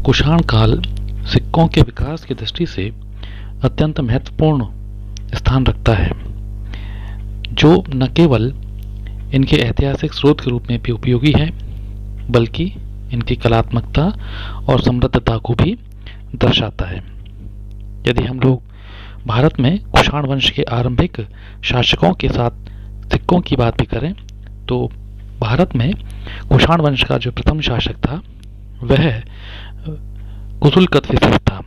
कुषाण काल सिक्कों के विकास की दृष्टि से अत्यंत महत्वपूर्ण स्थान रखता है, जो न केवल इनके ऐतिहासिक स्रोत के रूप में भी उपयोगी है, बल्कि इनकी कलात्मकता और समृद्धता को भी दर्शाता है। यदि हम लोग भारत में कुषाण वंश के आरंभिक शासकों के साथ सिक्कों की बात भी करें, तो भारत में कुषाण वंश का जो प्रथम शासक था वह कुसुलकत्फिसेस था।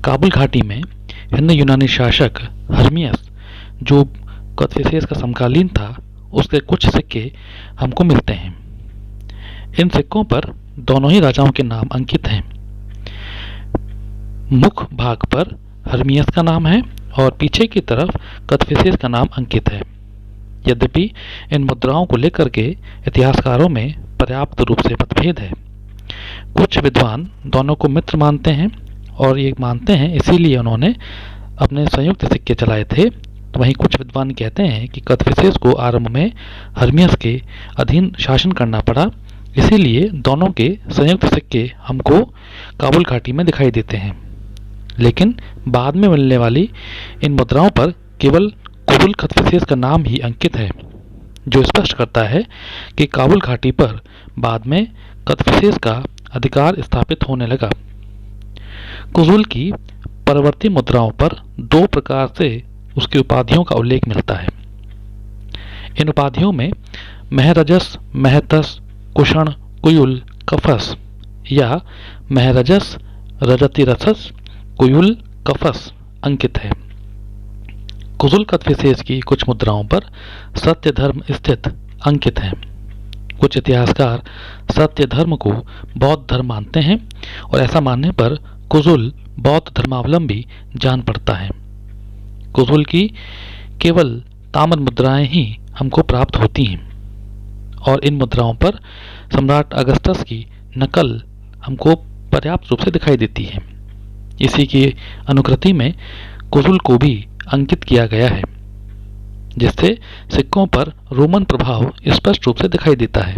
काबुल घाटी में हिंद यूनानी शासक हर्मियस, जो कत्फिसेस का समकालीन था, उसके कुछ सिक्के हमको मिलते हैं। इन सिक्कों पर दोनों ही राजाओं के नाम अंकित हैं। मुख भाग पर हर्मियस का नाम है और पीछे की तरफ कत्फिसेस का नाम अंकित है। यद्यपि इन मुद्राओं को लेकर के इतिहासकारों में पर्याप्त रूप से मतभेद है। कुछ विद्वान दोनों को मित्र मानते हैं और ये मानते हैं इसीलिए उन्होंने अपने संयुक्त सिक्के चलाए थे। वहीं कुछ विद्वान कहते हैं कि कत्फिसेस को आरंभ में हर्मियस के अधीन शासन करना पड़ा, इसीलिए दोनों के संयुक्त सिक्के हमको काबुल घाटी में दिखाई देते हैं। लेकिन बाद में मिलने वाली इन मुद्राओं पर केवल कुसुलकत्फिसेस का नाम ही अंकित है, जो स्पष्ट करता है कि काबुल घाटी पर बाद में कत्फिसेस का अधिकार स्थापित होने लगा। कुसुल की परवर्ती मुद्राओं पर दो प्रकार से उसकी उपाधियों का उल्लेख मिलता है। इन उपाधियों में महरजस, महतस, कुषण, कुयुल, कफस या महरजस, रजतिरसस, कुयुल, कफस अंकित है। कुसुलकत्फिसेस की कुछ मुद्राओं पर सत्य धर्म स्थित अंकित है। कुछ इतिहासकार सत्य धर्म को बौद्ध धर्म मानते हैं और ऐसा मानने पर कुसुल बौद्ध धर्मावलंबी जान पड़ता है। कुसुल की केवल ताम्र मुद्राएं ही हमको प्राप्त होती हैं और इन मुद्राओं पर सम्राट अगस्टस की नकल हमको पर्याप्त रूप से दिखाई देती है। इसी की अनुकृति में कुसुल को भी अंकित किया गया है, जिससे सिक्कों पर रोमन प्रभाव स्पष्ट रूप से दिखाई देता है।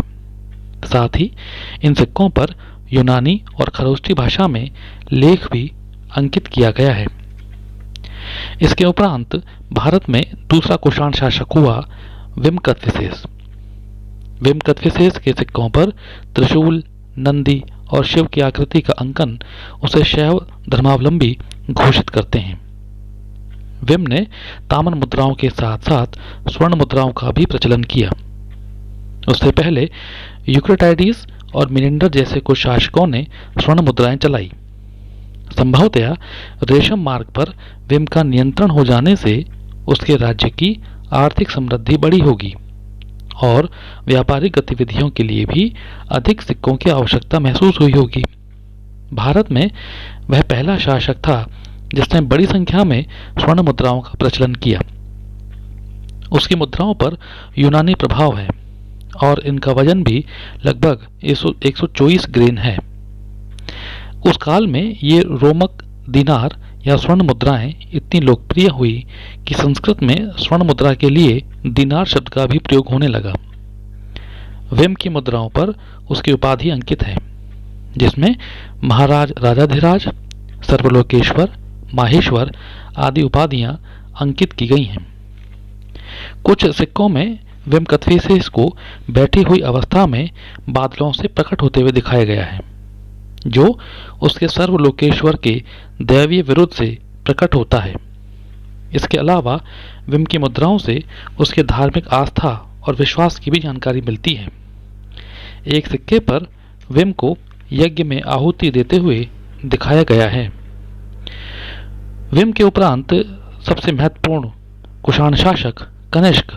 साथ ही इन सिक्कों पर यूनानी और खरोष्टी भाषा में लेख भी अंकित किया गया है। इसके उपरांत भारत में दूसरा कुषाण शासक हुआ विम कत्फिसेस। विम कत्फिसेस के सिक्कों पर त्रिशूल, नंदी और शिव की आकृति का अंकन उसे शैव धर्मावलंबी घोषित करते हैं। विम ने ताम्र मुद्राओं के साथ साथ स्वर्ण मुद्राओं का भी प्रचलन किया। उससे पहले यूक्रेटाइडिस और मिनेंडर जैसे कुछ शासकों ने स्वर्ण मुद्राएं चलाई। संभवतया रेशम मार्ग पर विम का नियंत्रण हो जाने से उसके राज्य की आर्थिक समृद्धि बढ़ी होगी और व्यापारिक गतिविधियों के लिए भी अधिक सिक्कों की आवश्यकता महसूस हुई होगी। भारत में वह पहला शासक था जिसने बड़ी संख्या में स्वर्ण मुद्राओं का प्रचलन किया। उसकी मुद्राओं पर यूनानी प्रभाव है और इनका वजन भी लगभग 124 ग्रेन है। उस काल में ये रोमक दिनार या स्वर्ण मुद्राएं इतनी लोकप्रिय हुई कि संस्कृत में स्वर्ण मुद्रा के लिए दिनार शब्द का भी प्रयोग होने लगा। विम की मुद्राओं पर उसकी उपाधि अंकित है, जिसमें महाराज, राजाधिराज, सर्वलोकेश्वर, माहेश्वर आदि उपाधियां अंकित की गई हैं। कुछ सिक्कों में विम कत्फिसेस को बैठी हुई अवस्था में बादलों से प्रकट होते हुए दिखाया गया है, जो उसके सर्वलोकेश्वर के दैवीय विरुद्ध से प्रकट होता है। इसके अलावा विम की मुद्राओं से उसके धार्मिक आस्था और विश्वास की भी जानकारी मिलती है। एक सिक्के पर विम को यज्ञ में आहुति देते हुए दिखाया गया है। विम के उपरांत सबसे महत्वपूर्ण कुषाण शासक कनिष्क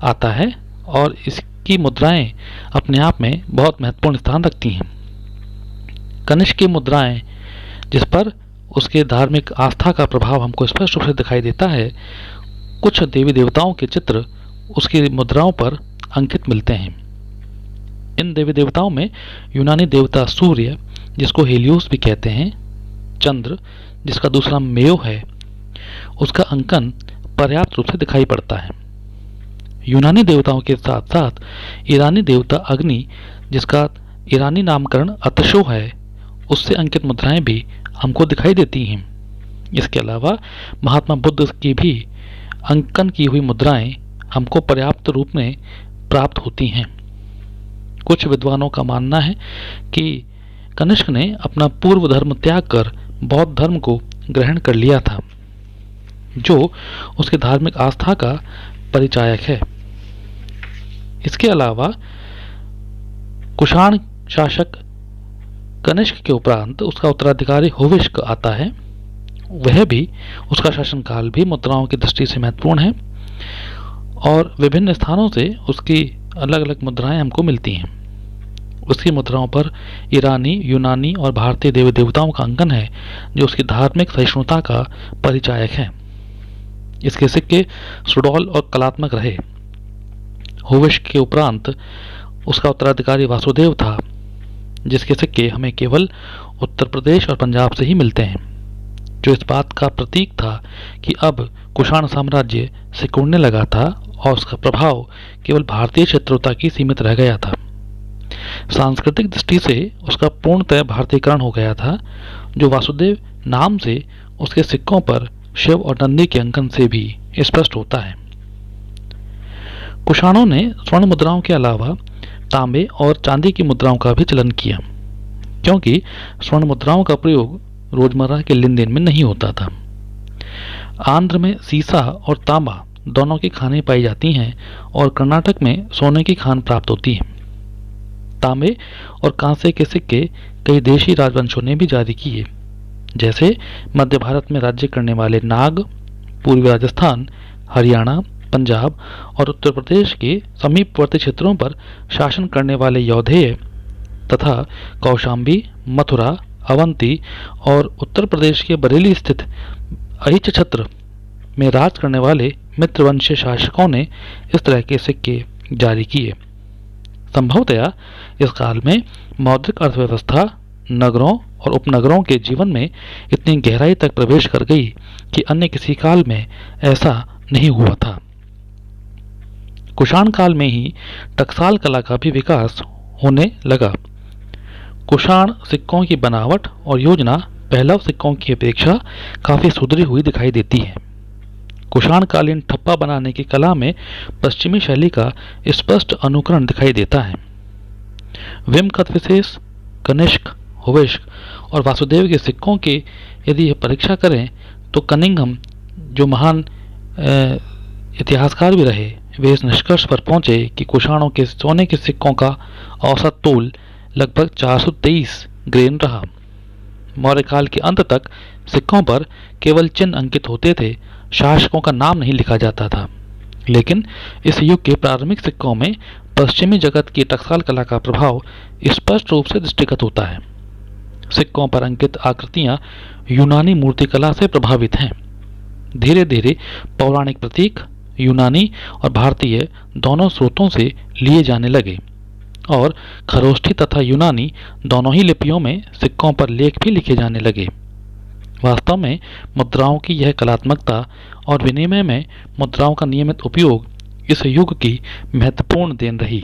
आता है और इसकी मुद्राएं अपने आप में बहुत महत्वपूर्ण स्थान रखती हैं। कनिष्क की मुद्राएं, जिस पर उसके धार्मिक आस्था का प्रभाव हमको स्पष्ट रूप से दिखाई देता है, कुछ देवी देवताओं के चित्र उसकी मुद्राओं पर अंकित मिलते हैं। इन देवी देवताओं में यूनानी देवता सूर्य, जिसको हेलियोस भी कहते हैं, चंद्र, जिसका दूसरा मेयो है, उसका अंकन पर्याप्त रूप से दिखाई पड़ता है। यूनानी देवताओं के साथ साथ ईरानी देवता अग्नि, जिसका ईरानी नामकरण अतशो है, उससे अंकित मुद्राएं भी हमको दिखाई देती हैं। इसके अलावा महात्मा बुद्ध की भी अंकन की हुई मुद्राएं हमको पर्याप्त रूप में प्राप्त होती हैं। कुछ विद्वानों का मानना है कि कनिष्क ने अपना पूर्व धर्म त्याग कर बौद्ध धर्म को ग्रहण कर लिया था, जो उसकी धार्मिक आस्था का परिचायक है। इसके अलावा कुषाण शासक कनिष्क के उपरांत उसका उत्तराधिकारी होविष्क आता है। वह भी, उसका शासनकाल भी मुद्राओं की दृष्टि से महत्वपूर्ण है और विभिन्न स्थानों से उसकी अलग अलग मुद्राएं हमको मिलती हैं। उसकी मुद्राओं पर ईरानी, यूनानी और भारतीय देवी देवताओं का अंकन है, जो उसकी धार्मिक सहिष्णुता का परिचायक है। इसके सिक्के सुडौल और कलात्मक रहे। होविष्क के उपरांत उसका उत्तराधिकारी वासुदेव था, जिसके सिक्के हमें केवल उत्तर प्रदेश और पंजाब से ही मिलते हैं, जो इस बात का प्रतीक था कि अब कुषाण साम्राज्य सिकुड़ने लगा था और उसका प्रभाव केवल भारतीय क्षेत्रों तक ही सीमित रह गया था। सांस्कृतिक दृष्टि से उसका पूर्णतः भारतीयकरण हो गया था, जो वासुदेव नाम से उसके सिक्कों पर शिव और नंदी के अंकन से भी स्पष्ट होता है। कुषाणों ने स्वर्ण मुद्राओं के अलावा तांबे और चांदी की मुद्राओं का भी चलन किया, क्योंकि स्वर्ण मुद्राओं का प्रयोग रोजमर्रा के लेन देन में नहीं होता था। आंध्र में सीसा और तांबा दोनों की खानें पाई जाती हैं और कर्नाटक में सोने की खान प्राप्त होती है। तांबे और कांसे के सिक्के कई देशी राजवंशों ने भी जारी किए, जैसे मध्य भारत में राज्य करने वाले नाग, पूर्वी राजस्थान, हरियाणा, पंजाब और उत्तर प्रदेश के समीपवर्ती क्षेत्रों पर शासन करने वाले यौधेय तथा कौशाम्बी, मथुरा, अवंती और उत्तर प्रदेश के बरेली स्थित अहिच्छत्र में राज करने वाले मित्रवंशीय शासकों ने इस तरह के सिक्के जारी किए। संभवतया इस काल में मौद्रिक अर्थव्यवस्था नगरों और उपनगरों के जीवन में इतनी गहराई तक प्रवेश कर गई कि अन्य किसी काल में ऐसा नहीं हुआ था। कुषाण काल में ही टकसाल कला का भी विकास होने लगा। कुषाण सिक्कों की बनावट और योजना पहलव सिक्कों की अपेक्षा काफी सुधरी हुई दिखाई देती है। कुषाण कालीन ठप्पा बनाने की कला में पश्चिमी शैली का स्पष्ट अनुकरण दिखाई देता है। विम विशेष कनिष्क, होविष्क और वासुदेव के सिक्कों के यदि परीक्षा करें तो कनिंघम, जो महान इतिहासकार भी रहे, वे इस निष्कर्ष पर पहुंचे कि कुषाणों के सोने के सिक्कों का औसत तोल लगभग 423 ग्रेन रहा। मौर्य काल के अंत तक सिक्कों पर केवल चिन्ह अंकित होते थे, शासकों का नाम नहीं लिखा जाता था। लेकिन इस युग के प्रारंभिक सिक्कों में पश्चिमी जगत की टकसाल कला का प्रभाव स्पष्ट रूप से दृष्टिगत होता है। सिक्कों पर अंकित आकृतियां यूनानी मूर्तिकला से प्रभावित हैं। धीरे धीरे पौराणिक प्रतीक यूनानी और भारतीय दोनों स्रोतों से लिए जाने लगे और खरोष्ठी तथा यूनानी दोनों ही लिपियों में सिक्कों पर लेख भी लिखे जाने लगे। वास्तव में मुद्राओं की यह कलात्मकता और विनिमय में मुद्राओं का नियमित उपयोग इस युग की महत्वपूर्ण देन रही।